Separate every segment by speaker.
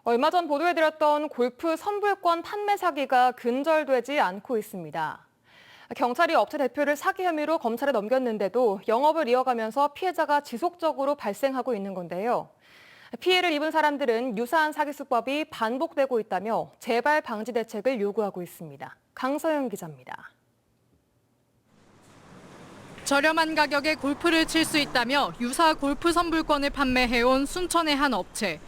Speaker 1: 얼마 전 보도해드렸던 골프 선불권 판매 사기가 근절되지 않고 있습니다. 경찰이 업체 대표를 사기 혐의로 검찰에 넘겼는데도 영업을 이어가면서 피해자가 지속적으로 발생하고 있는 건데요. 피해를 입은 사람들은 유사한 사기 수법이 반복되고 있다며 재발 방지 대책을 요구하고 있습니다. 강서영 기자입니다.
Speaker 2: 저렴한 가격에 골프를 칠 수 있다며 유사 골프 선불권을 판매해온 순천의 한 업체.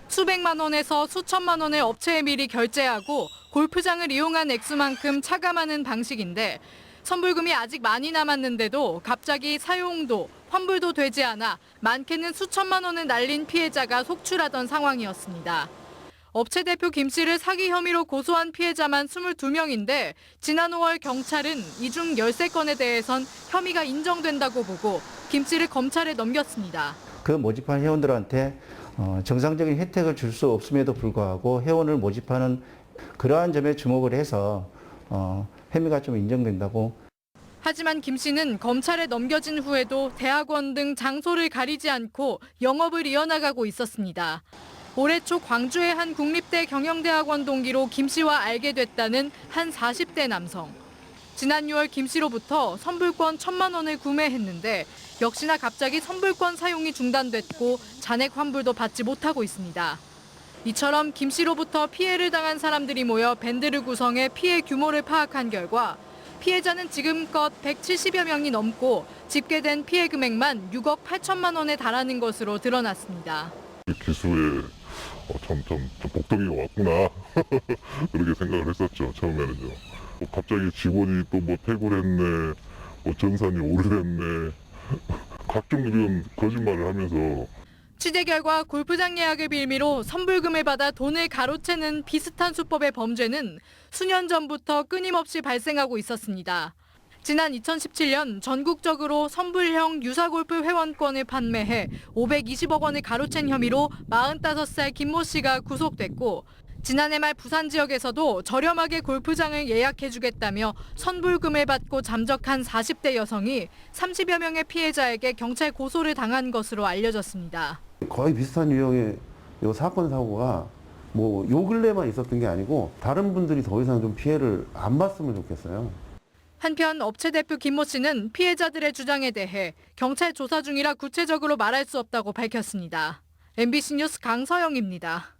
Speaker 2: 수백만 원에서 수천만 원을 업체에 미리 결제하고 골프장을 이용한 액수만큼 차감하는 방식인데 선불금이 아직 많이 남았는데도 갑자기 사용도, 환불도 되지 않아 많게는 수천만 원을 날린 피해자가 속출하던 상황이었습니다. 업체 대표 김 씨를 사기 혐의로 고소한 피해자만 22명인데 지난 5월 경찰은 이 중 13건에 대해선 혐의가 인정된다고 보고 김 씨를 검찰에 넘겼습니다.
Speaker 3: 그 모집한 회원들한테 정상적인 혜택을 줄 수 없음에도 불구하고 회원을 모집하는 그러한 점에 주목을 해서 혐의가 좀 인정된다고.
Speaker 2: 하지만 김 씨는 검찰에 넘겨진 후에도 대학원 등 장소를 가리지 않고 영업을 이어나가고 있었습니다. 올해 초 광주의 한 국립대 경영대학원 동기로 김 씨와 알게 됐다는 한 40대 남성. 지난 6월 김 씨로부터 선불권 1,000만 원을 구매했는데 역시나 갑자기 선불권 사용이 중단됐고 잔액 환불도 받지 못하고 있습니다. 이처럼 김 씨로부터 피해를 당한 사람들이 모여 밴드를 구성해 피해 규모를 파악한 결과 피해자는 지금껏 170여 명이 넘고 집계된 피해 금액만 6억 8천만 원에 달하는 것으로 드러났습니다.
Speaker 4: 기수에 좀 복덩이가 왔구나 그렇게 생각을 했었죠. 처음에는요. 갑자기 직원이 또 뭐 퇴고를 했네, 전산이 오래됐네 각종 이런 거짓말을 하면서.
Speaker 2: 취재 결과 골프장 예약을 빌미로 선불금을 받아 돈을 가로채는 비슷한 수법의 범죄는 수년 전부터 끊임없이 발생하고 있었습니다. 지난 2017년 전국적으로 선불형 유사골프 회원권을 판매해 520억 원을 가로챈 혐의로 45살 김모 씨가 구속됐고 지난해 말 부산 지역에서도 저렴하게 골프장을 예약해주겠다며 선불금을 받고 잠적한 40대 여성이 30여 명의 피해자에게 경찰 고소를 당한 것으로 알려졌습니다.
Speaker 5: 거의 비슷한 유형의 이 사건 사고가 뭐 요 근래만 있었던 게 아니고 다른 분들이 더 이상 좀 피해를 안 봤으면 좋겠어요.
Speaker 2: 한편 업체 대표 김모 씨는 피해자들의 주장에 대해 경찰 조사 중이라 구체적으로 말할 수 없다고 밝혔습니다. MBC 뉴스 강서영입니다.